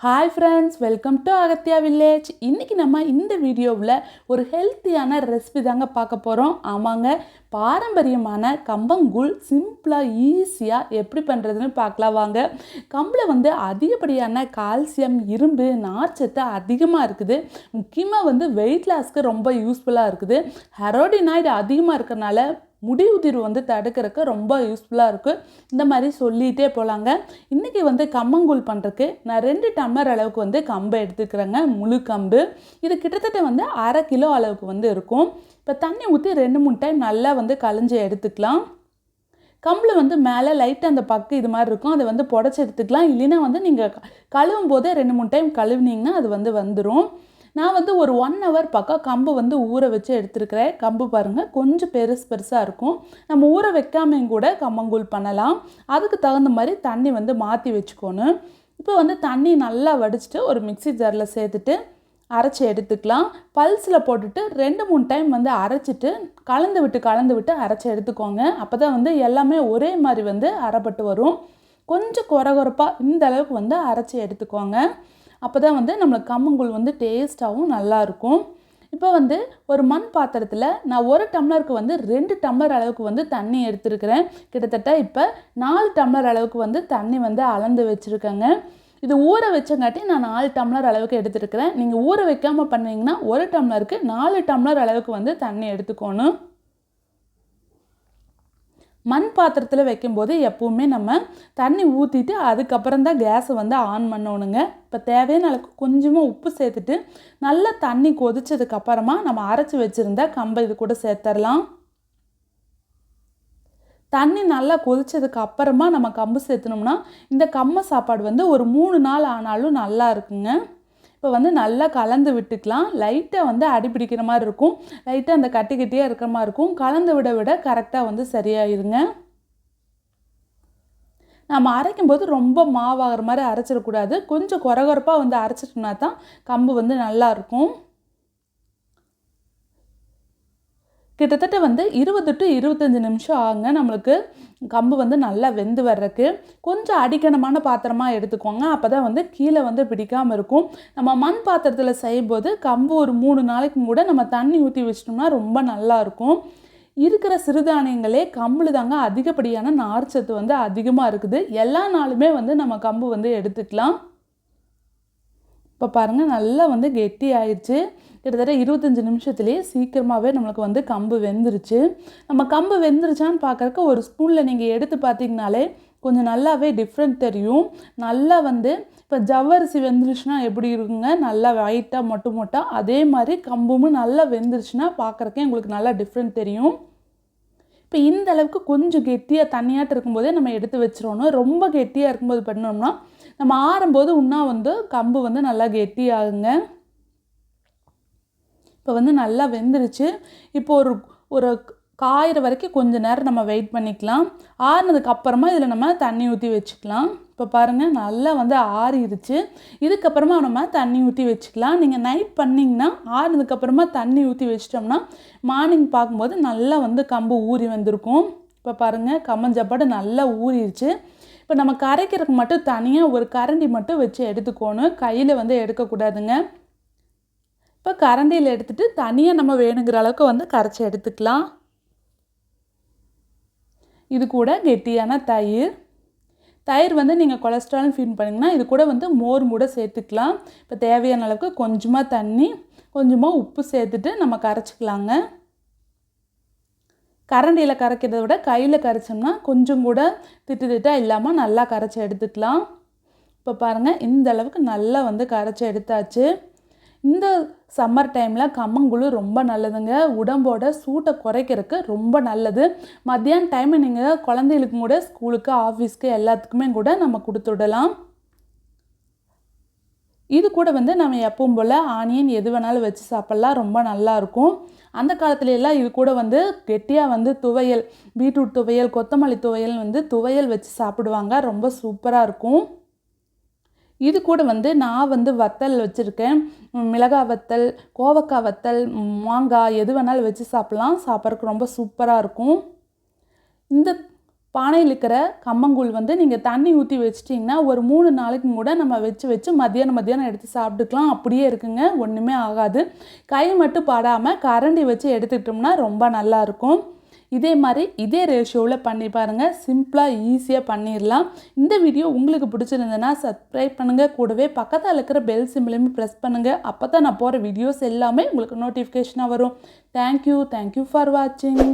Hi friends, welcome to Agathiya village. இன்றைக்கி நம்ம இந்த வீடியோவில் ஒரு ஹெல்த்தியான ரெசிபி தாங்க பார்க்க போகிறோம். ஆமாங்க, பாரம்பரியமான கம்பங்கூழ் சிம்பிளாக ஈஸியாக எப்படி பண்ணுறதுன்னு பார்க்கலாம் வாங்க. கம்பில் அதிகப்படியான கால்சியம், இரும்பு, நார்ச்சத்து அதிகமாக இருக்குது. முக்கியமாக வெயிட் லாஸ்க்கு ரொம்ப யூஸ்ஃபுல்லாக இருக்குது. ஹெரோடினாய்டு அதிகமாக இருக்கிறனால முடி உதிர்வு தடுக்கிறதுக்கு ரொம்ப யூஸ்ஃபுல்லாக இருக்குது. இந்த மாதிரி சொல்லிகிட்டே போகலாங்க. இன்றைக்கி கம்மங்கூழ் பண்ணுறதுக்கு நான் 2 டம்ளர் அளவுக்கு கம்பு எடுத்துக்கிறேங்க. முழு கம்பு. இது கிட்டத்தட்ட அரை கிலோ அளவுக்கு இருக்கும். இப்போ தண்ணி ஊற்றி 2-3 டைம் நல்லா களைஞ்சி எடுத்துக்கலாம். கம்பில் மேலே லைட்டாக அந்த பக்கு இது மாதிரி இருக்கும். அதை புடச்சி எடுத்துக்கலாம். இல்லைன்னா நீங்கள் கழுவும் போதே 2-3 டைம் கழுவுனீங்கன்னா அது வந்துடும். நான் ஒரு 1 hour பக்கம் கம்பு ஊற வச்சு எடுத்துருக்கிறேன். கம்பு பாருங்கள், கொஞ்சம் பெருசாக இருக்கும். நம்ம ஊற வைக்காமையும் கூட கம்மங்கூழ் பண்ணலாம். அதுக்கு தகுந்த மாதிரி தண்ணி மாற்றி வச்சுக்கணும். இப்போ தண்ணி நல்லா வடிச்சிட்டு ஒரு மிக்ஸி ஜாரில் சேர்த்துட்டு அரைச்சி எடுத்துக்கலாம். பல்ஸில் போட்டுட்டு 2-3 டைம் அரைச்சிட்டு கலந்து விட்டு அரைச்சி எடுத்துக்கோங்க. அப்போ தான் எல்லாமே ஒரே மாதிரி அரைப்பட்டு வரும். கொஞ்சம் கொரகொரப்பாக இந்த அளவுக்கு அரைச்சி எடுத்துக்கோங்க. அப்போ தான் நம்மளுக்கு கம்மங்கூழ் டேஸ்ட்டாகவும் நல்லாயிருக்கும். இப்போ ஒரு மண் பாத்திரத்தில் நான் 1 டம்ளருக்கு 2 டம்ளர் அளவுக்கு தண்ணி எடுத்துருக்கிறேன். கிட்டத்தட்ட இப்போ 4 டம்ளர் அளவுக்கு தண்ணி அளந்து வச்சுருக்கேங்க. இது ஊற வச்சங்காட்டி நான் 4 டம்ளர் அளவுக்கு எடுத்துருக்கிறேன். நீங்கள் ஊற வைக்காமல் பண்ணுவீங்கன்னா 1 டம்ளருக்கு 4 டம்ளர் அளவுக்கு தண்ணி எடுத்துக்கணும். மண் பாத்திரத்தில் வைக்கும்போது எப்பவுமே நம்ம தண்ணி ஊற்றிட்டு அதுக்கப்புறம் தான் கேஸை ஆன் பண்ணணுங்க. இப்போ தேவையான அளவுக்கு கொஞ்சமாக உப்பு சேர்த்துட்டு நல்லா தண்ணி கொதிச்சதுக்கப்புறமா நம்ம அரைச்சி வச்சுருந்த கம்பை இது கூட சேர்த்துடலாம். தண்ணி நல்லா கொதிச்சதுக்கு அப்புறமா நம்ம கம்பு சேர்த்துனோம்னா இந்த கம்பு சாப்பாடு ஒரு 3 நாள் ஆனாலும் நல்லா இருக்குங்க. இப்போ நல்லா கலந்து விட்டுக்கலாம். லைட்டாக அடி பிடிக்கிற மாதிரி இருக்கும். லைட்டாக அந்த கட்டியாக இருக்கிற மாதிரி இருக்கும். கலந்து விட கரெக்டாக சரியாயிருங்க. நம்ம அரைக்கும்போது ரொம்ப மாவாகிற மாதிரி அரைச்சிடக்கூடாது. கொஞ்சம் கொரகொரப்பாக அரைச்சிட்டோம்னா தான் கம்பு நல்லாயிருக்கும். கிட்டத்தட்ட 20 to 25 நிமிஷம் ஆகுங்க நம்மளுக்கு கம்பு நல்லா வெந்து வர்றதுக்கு. கொஞ்சம் அடிக்கனமான பாத்திரமாக எடுத்துக்கோங்க. அப்போ தான் கீழே பிடிக்காமல் இருக்கும். நம்ம மண் பாத்திரத்தில் செய்யும்போது கம்பு ஒரு 3 நாளைக்கும் கூட நம்ம தண்ணி ஊற்றி வச்சிட்டோம்னா ரொம்ப நல்லாயிருக்கும். இருக்கிற சிறுதானியங்களே கம்பில் தாங்க அதிகப்படியான நார்ச்சத்து அதிகமாக இருக்குது. எல்லா நாளுமே நம்ம கம்பு எடுத்துக்கலாம். இப்போ பாருங்கள், நல்லா கெட்டி ஆயிடுச்சு. கிட்டத்தட்ட 25 நிமிஷத்துலேயே சீக்கிரமாகவே நம்மளுக்கு கம்பு வெந்துருச்சு. நம்ம கம்பு வெந்துருச்சான்னு பார்க்குறக்கு ஒரு ஸ்பூனில் நீங்கள் எடுத்து பார்த்தீங்கனாலே கொஞ்சம் நல்லாவே டிஃப்ரெண்ட் தெரியும். நல்லா இப்போ ஜவ்வரிசி வெந்துருச்சுன்னா எப்படி இருக்குங்க, நல்லா ஒயிட்டாக மொட்டாக, அதே மாதிரி கம்பும் நல்லா வெந்துருச்சுன்னா பார்க்குறக்கே உங்களுக்கு நல்லா டிஃப்ரெண்ட் தெரியும். இப்போ இந்த அளவுக்கு கொஞ்சம் கெட்டியாக தண்ணியாட்டு இருக்கும்போதே நம்ம எடுத்து வச்சிடணும். ரொம்ப கெட்டியாக இருக்கும்போது பண்ணோம்னா நம்ம ஆறும்போது இன்னும் கம்பு நல்லா கெட்டியாகுங்க. இப்போ நல்லா வெந்துருச்சு. இப்போ ஒரு காயிற வரைக்கும் கொஞ்சம் நேரம் நம்ம வெயிட் பண்ணிக்கலாம். ஆறுனதுக்கப்புறமா இதில் நம்ம தண்ணி ஊற்றி வச்சுக்கலாம். இப்போ பாருங்கள், நல்லா ஆறிடுச்சு. இதுக்கப்புறமா நம்ம தண்ணி ஊற்றி வச்சுக்கலாம். நீங்கள் நைட் பண்ணிங்கன்னா ஆறுனதுக்கப்புறமா தண்ணி ஊற்றி வச்சிட்டோம்னா மார்னிங் பார்க்கும்போது நல்லா கம்பு ஊறி வந்திருக்கும். இப்போ பாருங்கள், கம்மஞ்சாப்பாடு நல்லா ஊறிடுச்சு. இப்போ நம்ம கரைக்கிறதுக்கு மட்டும் தனியாக ஒரு கரண்டி மட்டும் வச்சு எடுத்துக்கணும். கையில் எடுக்கக்கூடாதுங்க. இப்போ கரண்டியில் எடுத்துகிட்டு தனியாக நம்ம வேணுங்கிற அளவுக்கு கரைச்சி எடுத்துக்கலாம். இது கூட கெட்டியான தயிர் நீங்கள் கொலஸ்ட்ரால் ஃபீல் பண்ணிங்கன்னா இது கூட மோர் கூட சேர்த்துக்கலாம். இப்போ தேவையான அளவுக்கு கொஞ்சமாக தண்ணி, கொஞ்சமாக உப்பு சேர்த்துட்டு நம்ம கரைச்சிக்கலாங்க. கரண்டியில் கரைக்கிறத விட கையில் கரைச்சோம்னா கொஞ்சம் கூட திட்டாக இல்லாமல் நல்லா கரைச்சி எடுத்துக்கலாம். இப்போ பாருங்கள், இந்த அளவுக்கு நல்லா கரைச்சி எடுத்தாச்சு. இந்த சம்மர் டைமில் கம்மங்கூழ் ரொம்ப நல்லதுங்க. உடம்போட சூட்டை குறைக்கிறதுக்கு ரொம்ப நல்லது. மத்தியான டைமில் நீங்கள் குழந்தைகளுக்கும் கூட ஸ்கூலுக்கு, ஆஃபீஸ்க்கு எல்லாத்துக்குமே கூட நம்ம கொடுத்துடலாம். இது கூட நம்ம எப்பவும் போல் ஆனியன் எது வேணாலும் வச்சு சாப்பிட்லாம். ரொம்ப நல்லாயிருக்கும். அந்த காலத்துலலாம் இது கூட கெட்டியாக துவையல், பீட்ரூட் துவையல், கொத்தமல்லி துவையல் துவையல் வச்சு சாப்பிடுவாங்க. ரொம்ப சூப்பராக இருக்கும். இது கூட நான் வத்தல் வச்சுருக்கேன். மிளகாய் வத்தல், கோவக்காய் வத்தல், மாங்காய் எது வேணாலும் வச்சு சாப்பிட்லாம். சாப்பிட்றதுக்கு ரொம்ப சூப்பராக இருக்கும். இந்த பானையில் இருக்கிற கம்மங்கூழ் வந்து நீங்கள் தண்ணி ஊற்றி வச்சிட்டிங்கன்னா ஒரு 3 நாளைக்கு கூட நம்ம வச்சு மத்தியானம் எடுத்து சாப்பிட்டுக்கலாம். அப்படியே இருக்குங்க, ஒன்றுமே ஆகாது. கை மட்டும் படாமல் கரண்டி வச்சு எடுத்துக்கிட்டோம்னா ரொம்ப நல்லாயிருக்கும். இதே மாதிரி இதே ரேஷியோவில் பண்ணி பாருங்கள். சிம்பிளாக ஈஸியாக பண்ணிடலாம். இந்த வீடியோ உங்களுக்கு பிடிச்சிருந்ததுன்னா சப்ஸ்கிரைப் பண்ணுங்கள். கூடவே பக்கத்தில் இருக்கிற பெல் சிம்பிளையும் ப்ரெஸ் பண்ணுங்கள். அப்போ தான் நான் போகிற வீடியோஸ் எல்லாமே உங்களுக்கு நோட்டிஃபிகேஷனாக வரும். தேங்க்யூ ஃபார் வாட்சிங்.